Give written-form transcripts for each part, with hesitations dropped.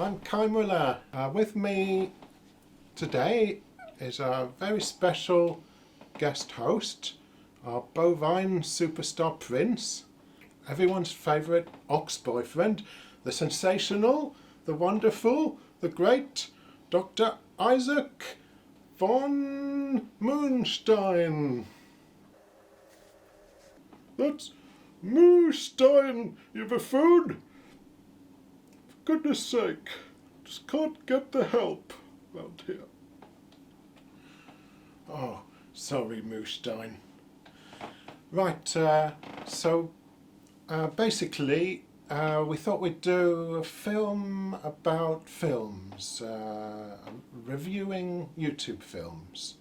I'm Kaimula. With me today is our very special guest host, our bovine superstar prince, everyone's favourite ox boyfriend, the sensational, the wonderful, the great Dr Isaac von Moostein. That's Moostein, you buffoon! For goodness sake, just can't get the help round here. Oh, sorry, Moostein. Right, basically, we thought we'd do a film about films, reviewing YouTube films.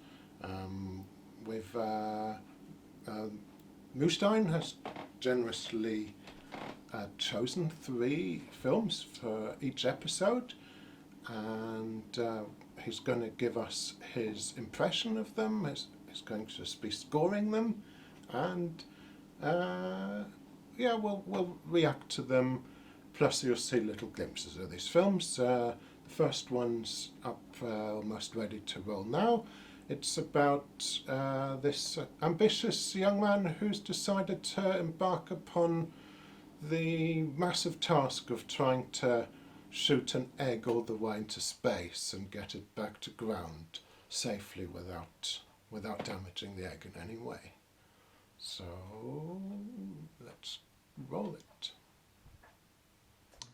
Moostein has generously chosen 3 films for each episode, and he's going to give us his impression of them. He's going to just be scoring them, and we'll react to them, plus you'll see little glimpses of these films. The first one's up, almost ready to roll now. It's about this ambitious young man who's decided to embark upon the massive task of trying to shoot an egg all the way into space and get it back to ground safely without damaging the egg in any way. So let's roll it.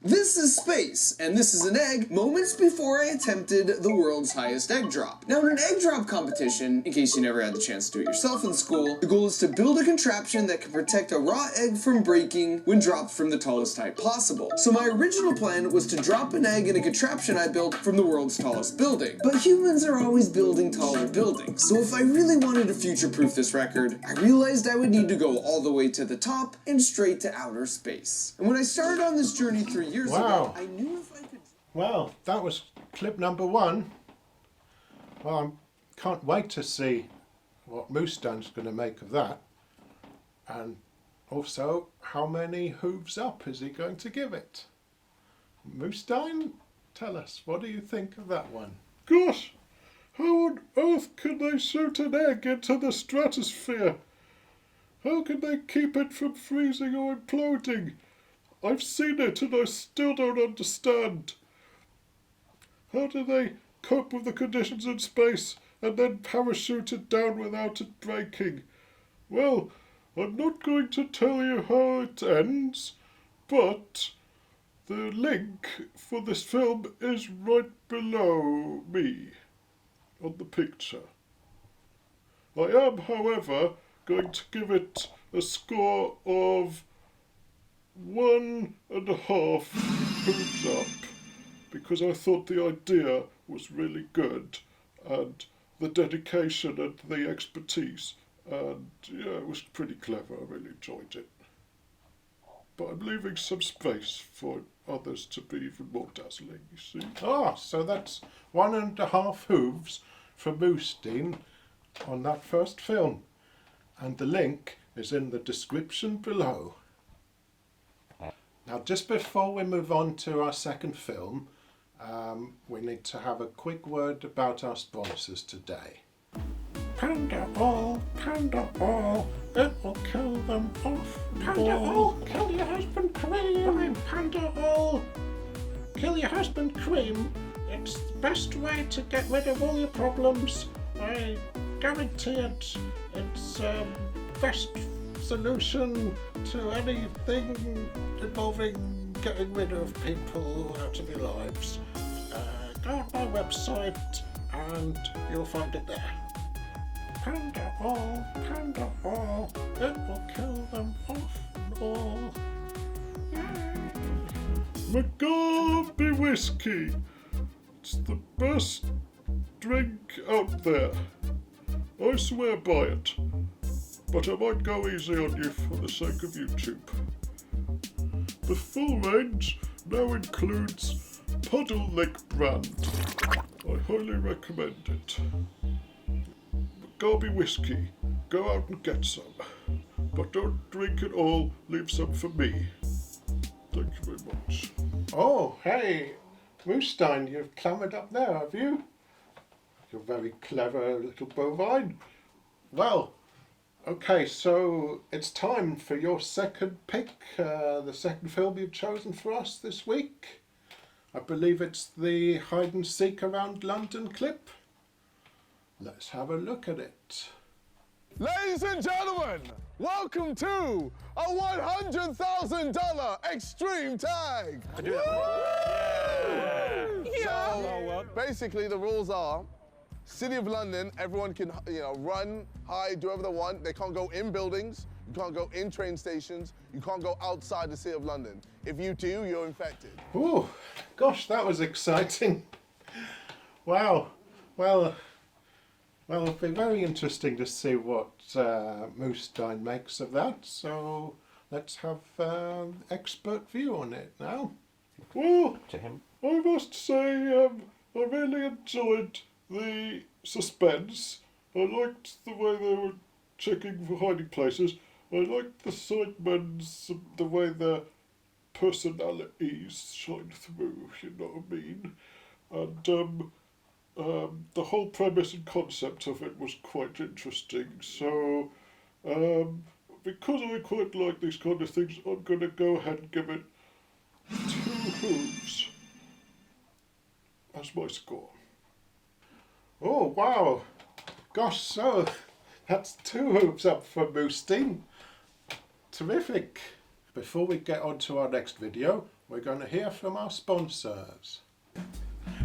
This is space, and this is an egg moments before I attempted the world's highest egg drop. Now, in an egg drop competition, in case you never had the chance to do it yourself in school, the goal is to build a contraption that can protect a raw egg from breaking when dropped from the tallest height possible. So my original plan was to drop an egg in a contraption I built from the world's tallest building. But humans are always building taller buildings, so if I really wanted to future-proof this record, I realized I would need to go all the way to the top and straight to outer space. And when I started on this journey 3 years ago, I knew if I could... Well, that was clip number 1. Well, I can't wait to see what Moostein's going to make of that. And also, how many hooves up is he going to give it? Moostein, tell us, what do you think of that one? Gosh, how on earth can they shoot an egg into the stratosphere? How can they keep it from freezing or imploding? I've seen it and I still don't understand. How do they cope with the conditions in space and then parachute it down without it breaking? Well, I'm not going to tell you how it ends, but the link for this film is right below me on the picture. I am, however, going to give it a score of 1.5 hooves up, because I thought the idea was really good, and the dedication and the expertise, and yeah, it was pretty clever. I really enjoyed it. But I'm leaving some space for others to be even more dazzling, you see. Ah, so that's 1.5 hooves for Moostein on that first film. And the link is in the description below. Now, just before we move on to our second film, we need to have a quick word about our sponsors today. Panda all, it will kill them off. Panda all, kill your husband cream. Panda all, kill your husband cream. It's the best way to get rid of all your problems. I guarantee it. It's the best solution to anything involving getting rid of people out of your lives. Go on my website and you'll find it there. Panda all, it will kill them off and all. McGarvey whiskey. It's the best drink out there. I swear by it. But I might go easy on you for the sake of YouTube. The full range now includes Puddle Lake brand. I highly recommend it. McGarvey whiskey, go out and get some. But don't drink it all, leave some for me. Thank you very much. Oh, hey, Moostein, you've clambered up there, have you? You're very clever, little bovine. Well, okay, so it's time for your second pick, the second film you've chosen for us this week. I believe it's the hide and seek around London clip. Let's have a look at it. Ladies and gentlemen, welcome to a $100,000 extreme tag. So basically the rules are, City of London, everyone can run, hide, do whatever they want. They can't go in buildings, you can't go in train stations, you can't go outside the City of London. If you do, you're infected. Ooh, gosh, that was exciting. Wow. Well, it'll be very interesting to see what Moostein makes of that. So let's have expert view on it now. Well, To him. I must say, I really enjoyed the suspense. I liked the way they were checking for hiding places. I liked the Sidemen's, the way their personalities shine through, you know what I mean? And the whole premise and concept of it was quite interesting. So, because I quite like these kind of things, I'm going to go ahead and give it 2 hooves as my score. Oh, wow. Gosh, so that's 2 hooves up for Moostein. Terrific. Before we get on to our next video, we're going to hear from our sponsors.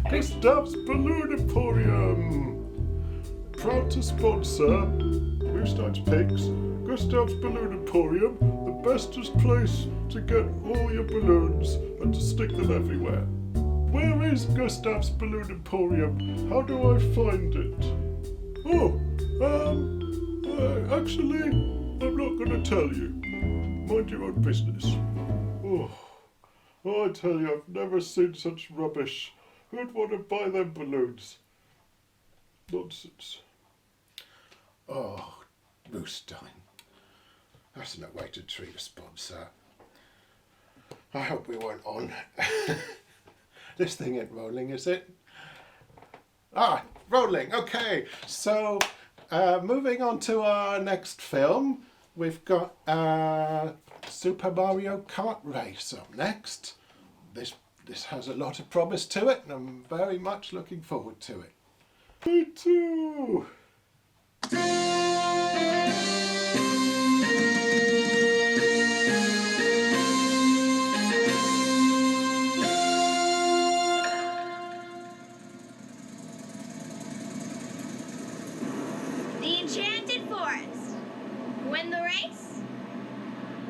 Gustav's Balloon Emporium! Proud to sponsor Moostein's Picks, Gustav's Balloon Emporium, the bestest place to get all your balloons and to stick them everywhere. Where is Gustav's Balloon Emporium? How do I find it? Oh, actually, I'm not going to tell you. Mind your own business. Oh, I tell you, I've never seen such rubbish. Who'd want to buy them balloons? Nonsense. Oh, Moostein. That's no way to treat a sponsor. I hope we weren't on. This thing ain't rolling, is it? Ah, rolling. Okay, so moving on to our next film, we've got Super Mario Kart Race up next. This has a lot of promise to it, and I'm very much looking forward to it. Me too. The Enchanted Forest. Win the race.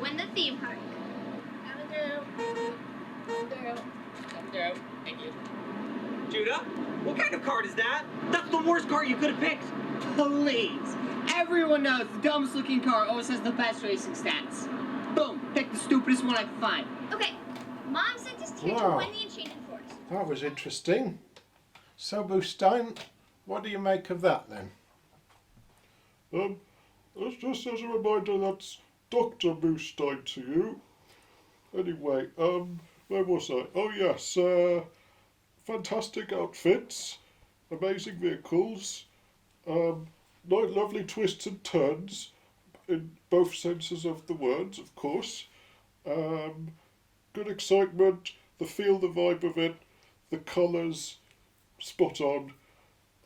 Win the theme park. Come through. Thank you. Judah, what kind of card is that? That's the worst card you could have picked. Please. Everyone knows the dumbest looking car always has the best racing stats. Boom. Pick the stupidest one I can find. Okay, Mom sent us here Wow. to win the Enchanted Forest. That was interesting. So, Moostein, what do you make of that then? That's just as a reminder, that's Dr Moostein to you. Anyway, where was I? Oh yes, fantastic outfits, amazing vehicles, lovely twists and turns, in both senses of the words, of course. Good excitement, the feel, the vibe of it, the colours, spot on.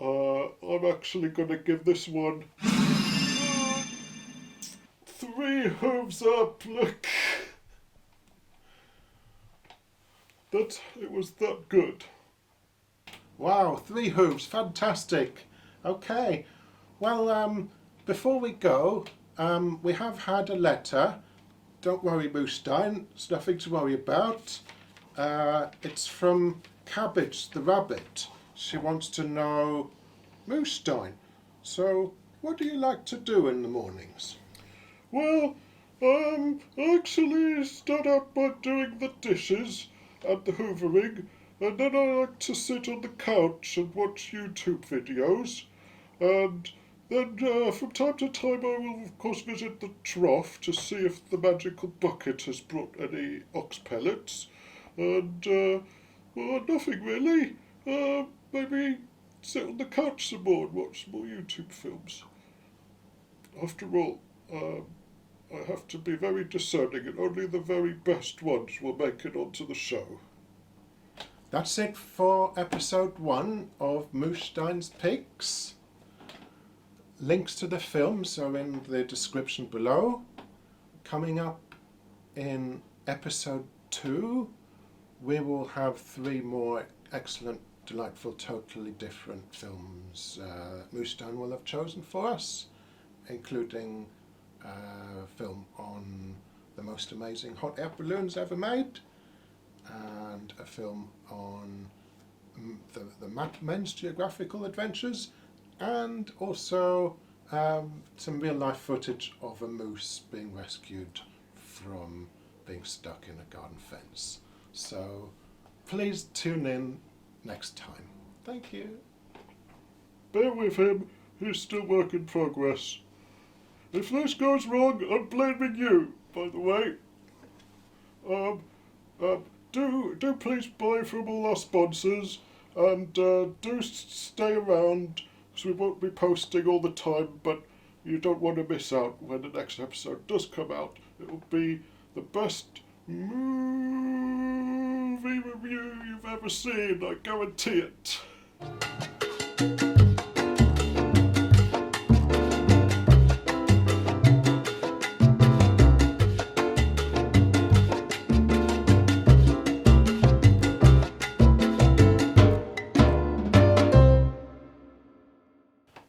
I'm actually going to give this one 3 hooves up, look. It was that good. Wow, 3 hooves, fantastic. Okay, well, before we go, we have had a letter. Don't worry, Moostein, it's nothing to worry about. It's from Cabbage the rabbit. She wants to know, Moostein, so what do you like to do in the mornings? Well, I actually start out by doing the dishes and the hoovering, and then I like to sit on the couch and watch YouTube videos, and then from time to time I will of course visit the trough to see if the magical bucket has brought any ox pellets, and Nothing really. Maybe sit on the couch some more and watch some more YouTube films. After all, I have to be very discerning, and only the very best ones will make it onto the show. That's it for episode 1 of MOOSTEIN'S Picks. Links to the films are in the description below. Coming up in episode 2, we will have 3 more excellent, delightful, totally different films Moostein will have chosen for us, including a film on the most amazing hot air balloons ever made, and a film on the men's geographical adventures, and also some real life footage of a moose being rescued from being stuck in a garden fence. So please tune in next time. Thank you. Bear with him, he's still work in progress. If this goes wrong, I'm blaming you, by the way. Do please buy from all our sponsors, and do stay around, because we won't be posting all the time, but you don't want to miss out when the next episode does come out. It will be the best movie review you've ever seen, I guarantee it.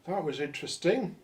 That was interesting.